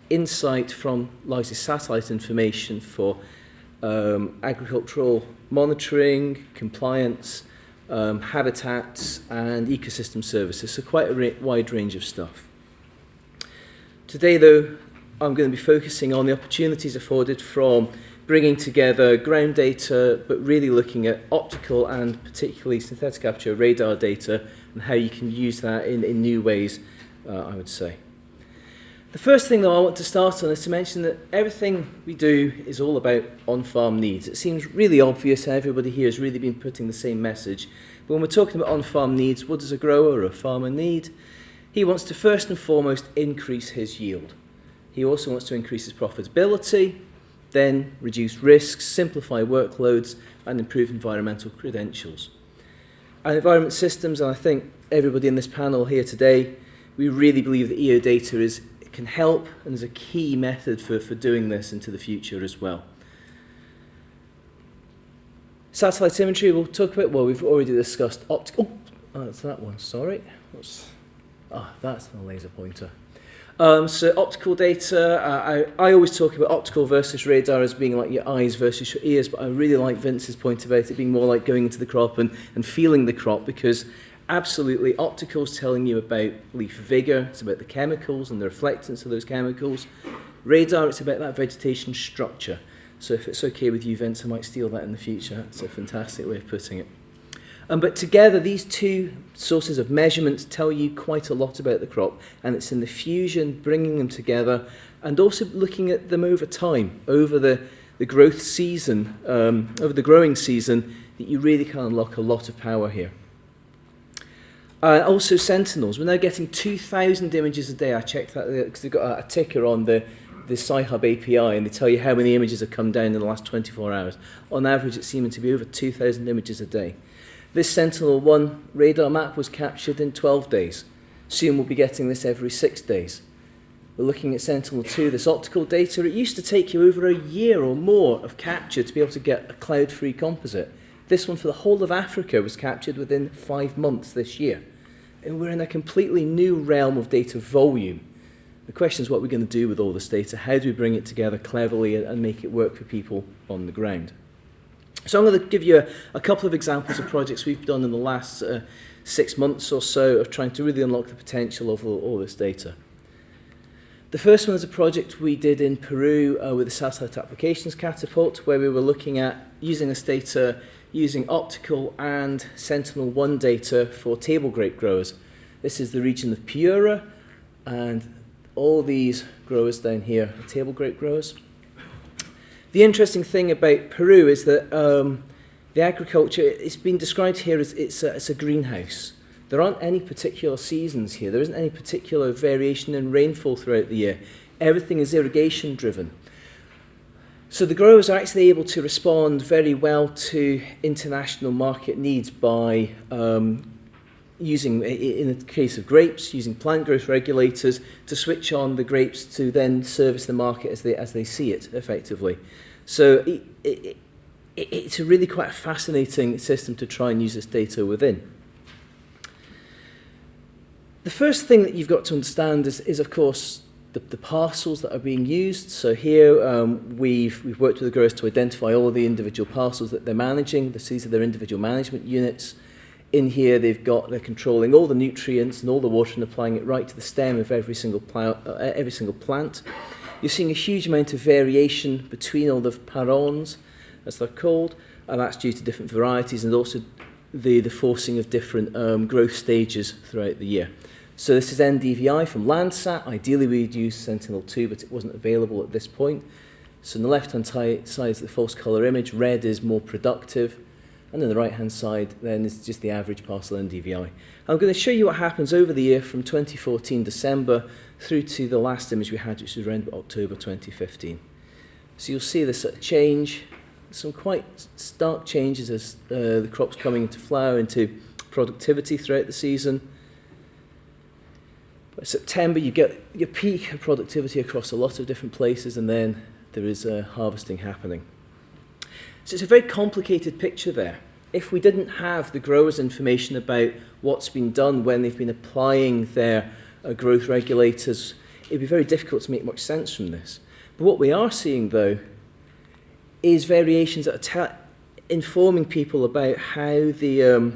insight from largely satellite information for agricultural monitoring, compliance, habitats and ecosystem services, so quite a wide range of stuff. Today though, I'm going to be focusing on the opportunities afforded from bringing together ground data, but really looking at optical and particularly synthetic aperture radar data and how you can use that in new ways, I would say. The first thing that I want to start on is to mention that everything we do is all about on-farm needs. It seems really obvious, and everybody here has really been putting the same message. But when we're talking about on-farm needs, what does a grower or a farmer need? He wants to first and foremost increase his yield. He also wants to increase his profitability, then reduce risks, simplify workloads, and improve environmental credentials. And Environment Systems, and I think everybody in this panel here today, we really believe that EO data can help and is a key method for doing this into the future as well. Satellite imagery we'll talk about. Well, we've already discussed optical. Oh, that's that one, sorry. That's the laser pointer. So optical data, I always talk about optical versus radar as being like your eyes versus your ears, but I really like Vince's point about it being more like going into the crop and feeling the crop, because absolutely, optical's telling you about leaf vigor, it's about the chemicals and the reflectance of those chemicals. Radar, it's about that vegetation structure. So if it's okay with you, Vince, I might steal that in the future. That's a fantastic way of putting it. But together, these two sources of measurements tell you quite a lot about the crop, and it's in the fusion, bringing them together, and also looking at them over time, over the growth season, over the growing season, that you really can unlock a lot of power here. Also Sentinels, we're now getting 2,000 images a day. I checked that because they've got a ticker on the SciHub API, and they tell you how many images have come down in the last 24 hours. On average, it's seeming to be over 2,000 images a day. This Sentinel-1 radar map was captured in 12 days. Soon we'll be getting this every 6 days. We're looking at Sentinel-2, this optical data. It used to take you over a year or more of capture to be able to get a cloud-free composite. This one for the whole of Africa was captured within 5 months this year. And we're in a completely new realm of data volume. The question is what we're going to do with all this data. How do we bring it together cleverly and make it work for people on the ground? So I'm going to give you a couple of examples of projects we've done in the last 6 months or so of trying to really unlock the potential of all this data. The first one is a project we did in Peru with the Satellite Applications Catapult, where we were looking at using this data using optical and Sentinel-1 data for table grape growers. This is the region of Piura, and all these growers down here are table grape growers. The interesting thing about Peru is that the agriculture, it's been described here as it's a greenhouse. There aren't any particular seasons here. There isn't any particular variation in rainfall throughout the year. Everything is irrigation driven. So the growers are actually able to respond very well to international market needs by using, in the case of grapes, using plant growth regulators to switch on the grapes to then service the market as they see it effectively. So it's a really quite a fascinating system to try and use this data within. The first thing that you've got to understand is of course, the parcels that are being used. So here we've worked with the growers to identify all of the individual parcels that they're managing. These are their individual management units. In here they're controlling all the nutrients and all the water and applying it right to the stem of every single plant. You're seeing a huge amount of variation between all the parons, as they're called, and that's due to different varieties and also the forcing of different growth stages throughout the year. So this is NDVI from Landsat. Ideally we'd use Sentinel-2, but it wasn't available at this point. So on the left-hand side is the false colour image. Red is more productive. And on the right-hand side then is just the average parcel NDVI. I'm going to show you what happens over the year from 2014 December through to the last image we had, which was around October 2015. So you'll see this change, some quite stark changes as the crop's coming into flower, into productivity throughout the season. By September, you get your peak of productivity across a lot of different places, and then there is harvesting happening. So it's a very complicated picture there. If we didn't have the growers' information about what's been done when they've been applying their growth regulators, it'd be very difficult to make much sense from this. But what we are seeing, though, is variations that are informing people about how the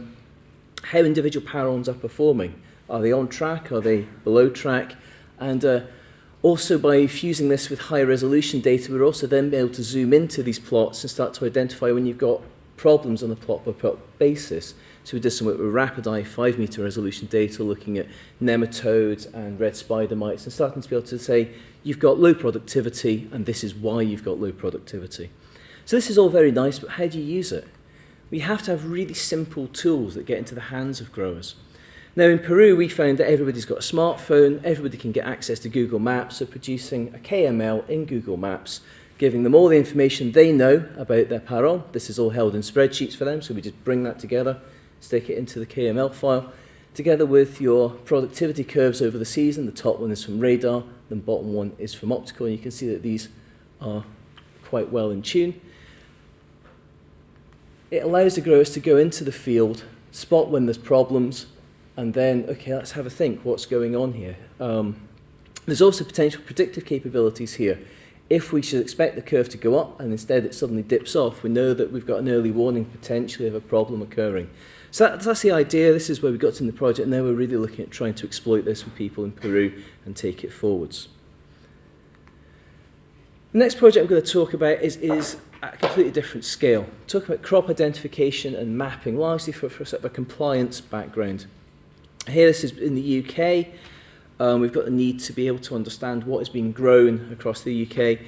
how individual parons are performing. Are they on track? Are they below track? And also by fusing this with high resolution data, we're also then able to zoom into these plots and start to identify when you've got problems on a plot by plot basis. So we did some work with rapid eye 5-meter resolution data looking at nematodes and red spider mites and starting to be able to say you've got low productivity and this is why you've got low productivity. So this is all very nice, but how do you use it? We have to have really simple tools that get into the hands of growers. Now in Peru we found that everybody's got a smartphone, everybody can get access to Google Maps, so producing a KML in Google Maps, giving them all the information they know about their paron. This is all held in spreadsheets for them, so we just bring that together, stick it into the KML file, together with your productivity curves over the season. The top one is from radar, the bottom one is from optical, and you can see that these are quite well in tune. It allows the growers to go into the field, spot when there's problems, and then, okay, let's have a think, what's going on here? There's also potential predictive capabilities here. If we should expect the curve to go up and instead it suddenly dips off, we know that we've got an early warning potentially of a problem occurring. So that's the idea. This is where we got to in the project, and now we're really looking at trying to exploit this with people in Peru and take it forwards. The next project I'm going to talk about is at a completely different scale. Talk about crop identification and mapping, largely for sort of a compliance background. Here, this is in the UK. We've got the need to be able to understand what is being grown across the UK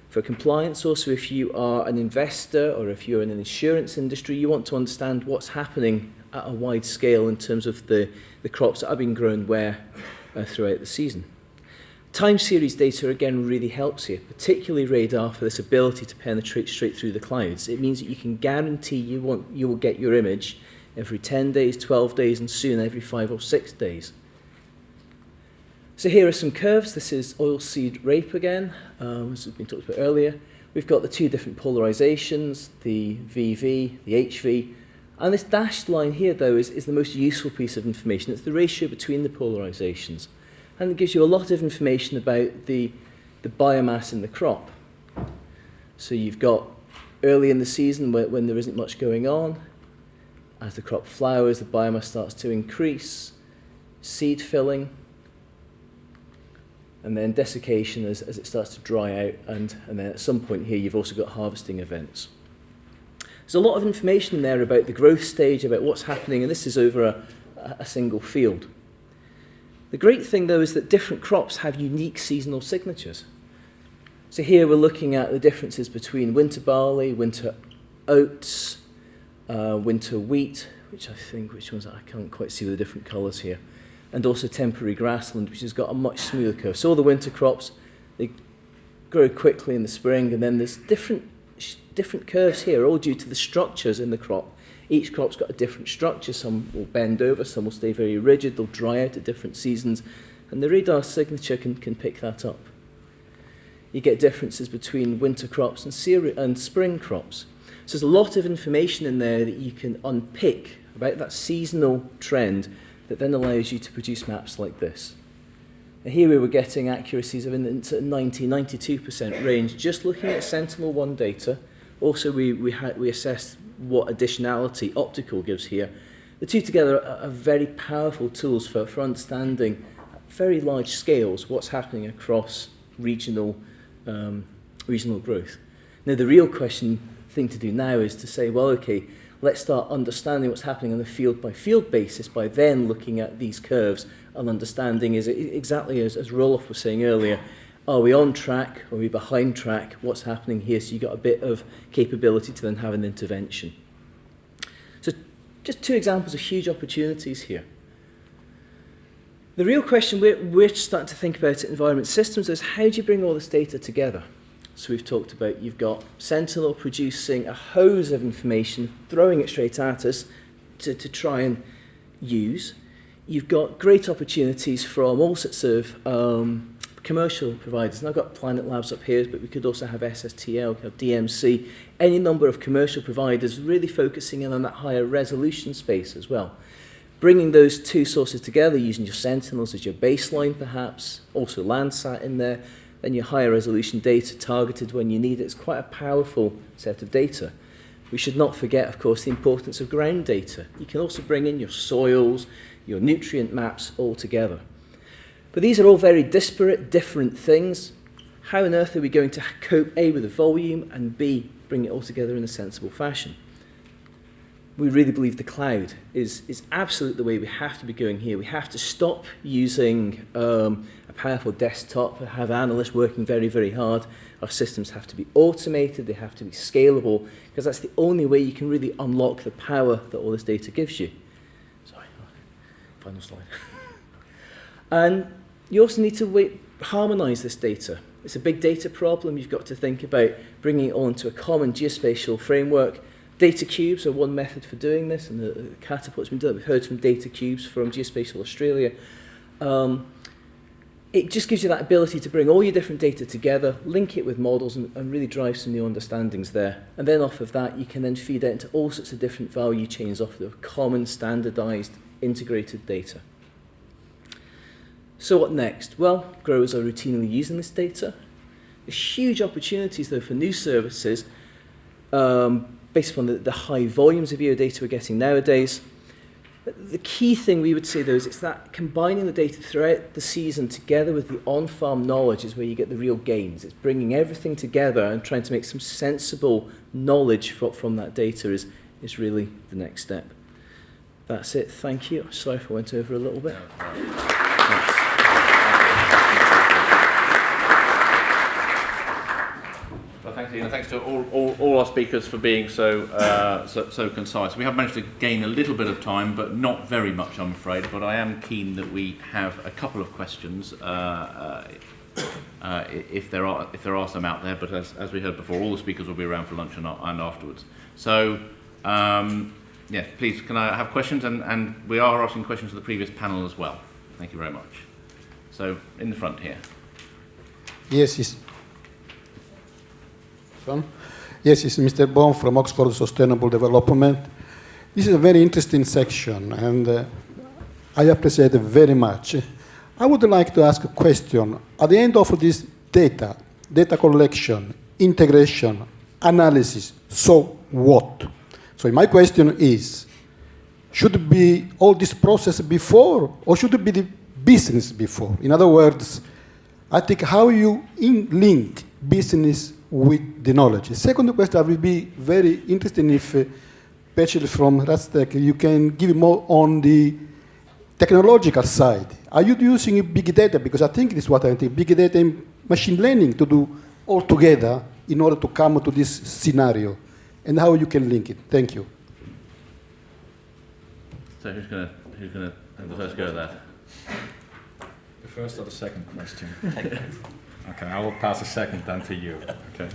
for compliance. Also, if you are an investor or if you're in an insurance industry, you want to understand what's happening at a wide scale in terms of the crops that are being grown where throughout the season. Time series data, again, really helps here, particularly radar for this ability to penetrate straight through the clouds. It means that you can guarantee you will get your image every 10 days, 12 days, and soon every 5 or 6 days. So here are some curves. This is oilseed rape again, as has been talked about earlier. We've got the two different polarizations, the VV, the HV, and this dashed line here, though, is the most useful piece of information. It's the ratio between the polarizations, and it gives you a lot of information about the biomass in the crop. So you've got early in the season when there isn't much going on. As the crop flowers, the biomass starts to increase. Seed filling. and then desiccation as it starts to dry out, and then at some point here you've also got harvesting events. There's a lot of information in there about the growth stage, about what's happening, and this is over a single field. The great thing though is that different crops have unique seasonal signatures. So here we're looking at the differences between winter barley, winter oats, winter wheat, which I can't quite see with the different colours here, and also temporary grassland, which has got a much smoother curve. So all the winter crops, they grow quickly in the spring, and then there's different curves here, all due to the structures in the crop. Each crop's got a different structure. Some will bend over, some will stay very rigid, they'll dry out at different seasons, and the radar signature can pick that up. You get differences between winter crops and spring crops. So there's a lot of information in there that you can unpick about that seasonal trend that then allows you to produce maps like this. And here we were getting accuracies of in the 90-92% range, just looking at Sentinel-1 data. Also, we assessed what additionality optical gives here. The two together are very powerful tools for understanding at very large scales what's happening across regional growth. Now, the real thing to do now is to say, well, okay, let's start understanding what's happening on a field-by-field basis by then looking at these curves and understanding, is it exactly as Roelof was saying earlier, are we on track, are we behind track, what's happening here? So you've got a bit of capability to then have an intervention. So just two examples of huge opportunities here. The real question we're starting to think about at Environment Systems is how do you bring all this data together? So we've talked about you've got Sentinel producing a hose of information, throwing it straight at us to try and use. You've got great opportunities from all sorts of commercial providers. And I've got Planet Labs up here, but we could also have SSTL, we could have DMC, any number of commercial providers really focusing in on that higher resolution space as well. Bringing those two sources together, using your Sentinels as your baseline perhaps, also Landsat in there, then your higher resolution data targeted when you need it. It's quite a powerful set of data. We should not forget, of course, the importance of ground data. You can also bring in your soils, your nutrient maps all together. But these are all very disparate, different things. How on earth are we going to cope, A, with the volume, and B, bring it all together in a sensible fashion? We really believe the cloud is absolutely the way we have to be going here. We have to stop using a powerful desktop, have analysts working very, very hard. Our systems have to be automated, they have to be scalable, because that's the only way you can really unlock the power that all this data gives you. Sorry, final slide. And you also need to harmonise this data. It's a big data problem. You've got to think about bringing it all into a common geospatial framework. Data cubes are one method for doing this, and the catapult's been done. We've heard from data cubes from Geospatial Australia. It just gives you that ability to bring all your different data together, link it with models, and really drive some new understandings there. And then off of that, you can then feed it into all sorts of different value chains off of common, standardised, integrated data. So what next? Well, growers are routinely using this data. There's huge opportunities, though, for new services, based upon the high volumes of data we're getting nowadays. The key thing we would say, though, is it's that combining the data throughout the season together with the on-farm knowledge is where you get the real gains. It's bringing everything together and trying to make some sensible knowledge from that data is really the next step. That's it. Thank you. Sorry if I went over a little bit. Thanks, Iain, and thanks to all our speakers for being so concise. We have managed to gain a little bit of time, but not very much, I'm afraid. But I am keen that we have a couple of questions, if there are some out there. But as we heard before, all the speakers will be around for lunch and afterwards. So, yeah, please, can I have questions? And we are asking questions to the previous panel as well. Thank you very much. So, in the front here. Yes. Yes, it's Mr. Bond from Oxford Sustainable Development. This is a very interesting section, and I appreciate it very much. I would like to ask a question. At the end of this data collection, integration, analysis, so what? So my question is, should it be all this process before, or should it be the business before? In other words, I think how you link business with the knowledge. The second question, I will be very interested if, especially from Rezatec, you can give more on the technological side. Are you using big data? Because I think this is what I think, big data and machine learning to do all together in order to come to this scenario, and how you can link it. Thank you. So who's going to have the first go at that? The first or the second question? Okay, I will pass the second then to you. Okay.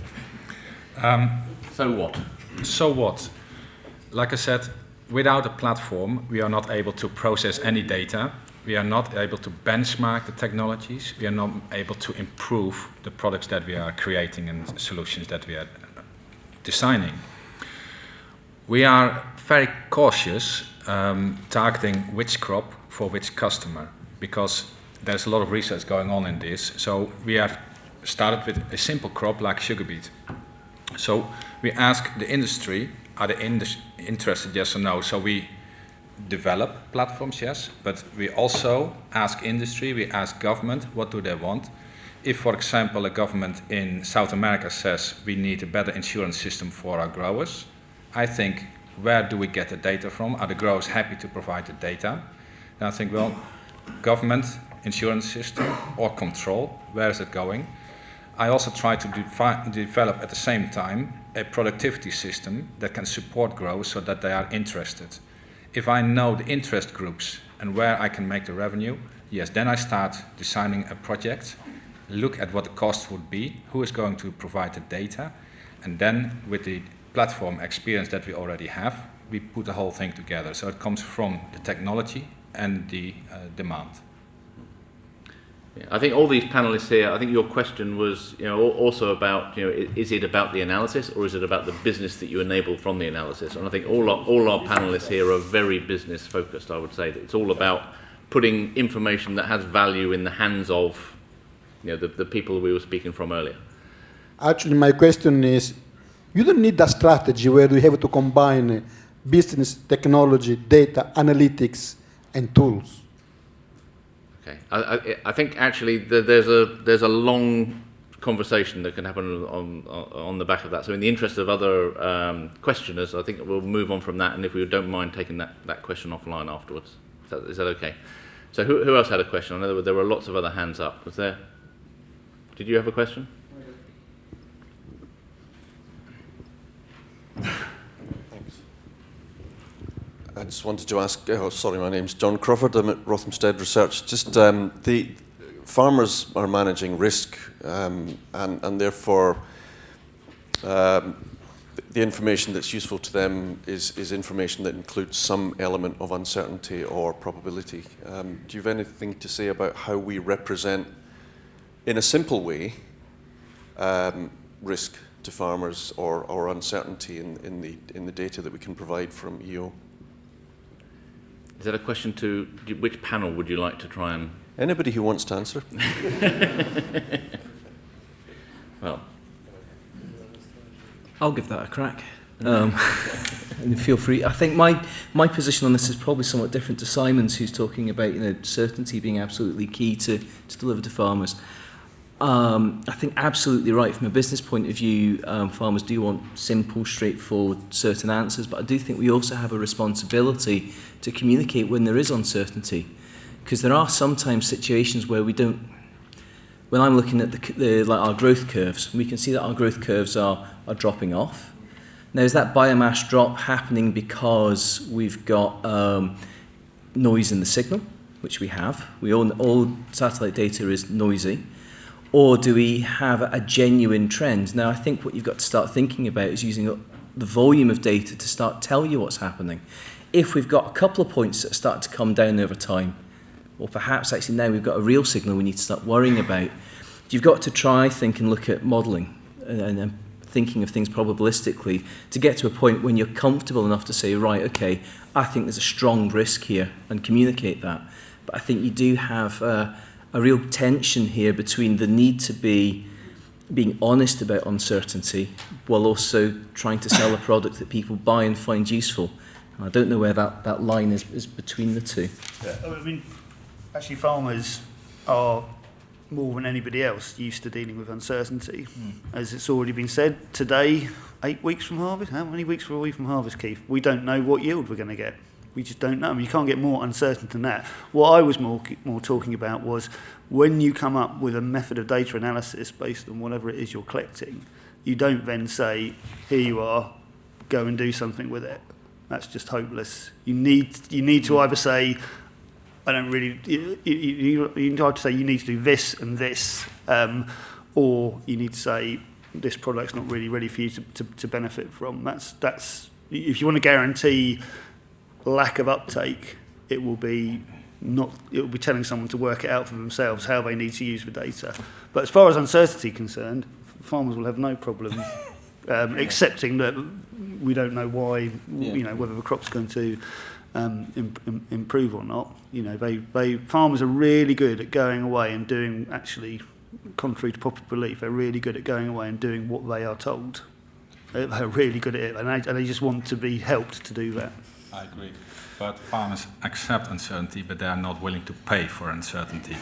So what? So what? Like I said, without a platform, we are not able to process any data. We are not able to benchmark the technologies. We are not able to improve the products that we are creating and solutions that we are designing. We are very cautious targeting which crop for which customer, because there's a lot of research going on in this. So we have started with a simple crop like sugar beet. So we ask the industry, are they interested, yes or no? So we develop platforms, yes, but we also ask industry, we ask government, what do they want? If, for example, a government in South America says we need a better insurance system for our growers, I think, where do we get the data from? Are the growers happy to provide the data? And I think, well, government, insurance system, or control, where is it going? I also try to develop at the same time a productivity system that can support growers so that they are interested. If I know the interest groups and where I can make the revenue, yes, then I start designing a project, look at what the cost would be, who is going to provide the data, and then with the platform experience that we already have, we put the whole thing together. So it comes from the technology and the demand. Yeah, I think all these panelists here, I think your question was, also about, is it about the analysis or is it about the business that you enable from the analysis? And I think all our panelists here are very business focused, I would say. That it's all about putting information that has value in the hands of, the people we were speaking from earlier. Actually, my question is, you don't need a strategy where you have to combine business, technology, data, analytics, and tools. Okay, I think actually there's a long conversation that can happen on the back of that. So in the interest of other questioners, I think we'll move on from that, and if we don't mind taking that question offline afterwards. Is that okay? So who else had a question? I know there were lots of other hands up. Was there? Did you have a question? I just wanted to ask, my name's John Crawford, I'm at Rothamsted Research. Just the farmers are managing risk and therefore the information that's useful to them is information that includes some element of uncertainty or probability. Do you have anything to say about how we represent, in a simple way, risk to farmers or uncertainty in the data that we can provide from EO? Is that a question to which panel would you like to try and? Anybody who wants to answer. Well, I'll give that a crack. And feel free. I think my position on this is probably somewhat different to Simon's, who's talking about certainty being absolutely key to deliver to farmers. I think absolutely right. From a business point of view, farmers do want simple, straightforward, certain answers, but I do think we also have a responsibility to communicate when there is uncertainty, because there are sometimes situations where we don't. When I'm looking at like our growth curves, we can see that our growth curves are dropping off. Now, is that biomass drop happening because we've got noise in the signal, which we have? All satellite data is noisy. Or do we have a genuine trend? Now, I think what you've got to start thinking about is using the volume of data to start tell you what's happening. If we've got a couple of points that start to come down over time, or perhaps actually now we've got a real signal we need to start worrying about, you've got to try, think and look at modelling and thinking of things probabilistically to get to a point when you're comfortable enough to say, right, okay, I think there's a strong risk here, and communicate that. But I think you do have a real tension here between the need to be being honest about uncertainty while also trying to sell a product that people buy and find useful. And I don't know where that line is between the two. Yeah. I mean, actually farmers are more than anybody else used to dealing with uncertainty. As it's already been said, today, 8 weeks from harvest, how many weeks are we from harvest, Keith? We don't know what yield we're going to get. We just don't know. I mean, you can't get more uncertain than that. What I was more talking about was when you come up with a method of data analysis based on whatever it is you're collecting, you don't then say, here you are, go and do something with it. That's just hopeless. You need to either say, I don't really, you need to say you need to do this and this, or you need to say this product's not really ready for you to benefit from. That's if you want to guarantee lack of uptake, it will be telling someone to work it out for themselves how they need to use the data. But as far as uncertainty is concerned, farmers will have no problem accepting that we don't know why, whether the crop's going to improve or not. Farmers are really good at going away and doing, actually, contrary to popular belief, they're really good at going away and doing what they are told. They're really good at it, and they just want to be helped to do that. I agree. But farmers accept uncertainty, but they are not willing to pay for uncertainty.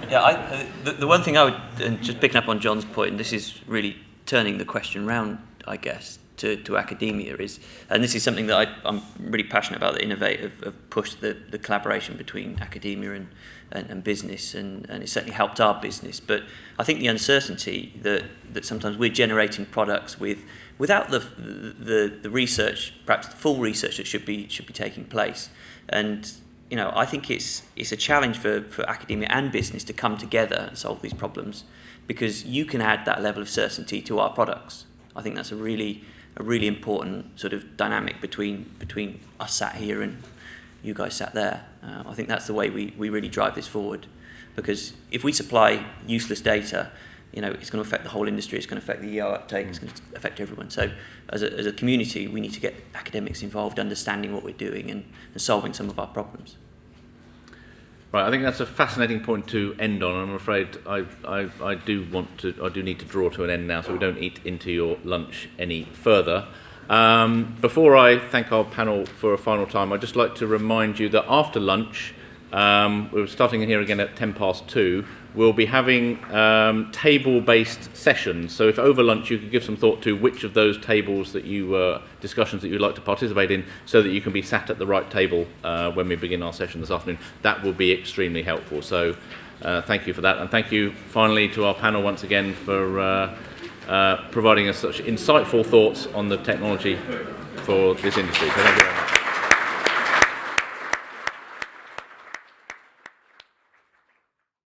Yeah, the one thing I would, and just picking up on John's point, and this is really turning the question round, I guess, to academia is, and this is something that I'm really passionate about, the innovative have pushed the collaboration between academia and business, and it's certainly helped our business. But I think the uncertainty that sometimes we're generating products without the research, perhaps the full research that should be taking place. And I think it's a challenge for academia and business to come together and solve these problems, because you can add that level of certainty to our products. I think that's a really important sort of dynamic between us sat here and you guys sat there. I think that's the way we really drive this forward, because if we supply useless data, it's going to affect the whole industry, it's going to affect the EO uptake, it's going to affect everyone. So as a community, we need to get academics involved, understanding what we're doing and solving some of our problems. Right, I think that's a fascinating point to end on. I'm afraid I do need to draw to an end now, so we don't eat into your lunch any further. Before I thank our panel for a final time, I'd just like to remind you that after lunch, we're starting here again at 2:10. We'll be having table-based sessions. So if over lunch you could give some thought to which of those tables that discussions that you'd like to participate in, so that you can be sat at the right table when we begin our session this afternoon, that will be extremely helpful. So thank you for that. And thank you finally to our panel once again for providing us such insightful thoughts on the technology for this industry. So thank you very much.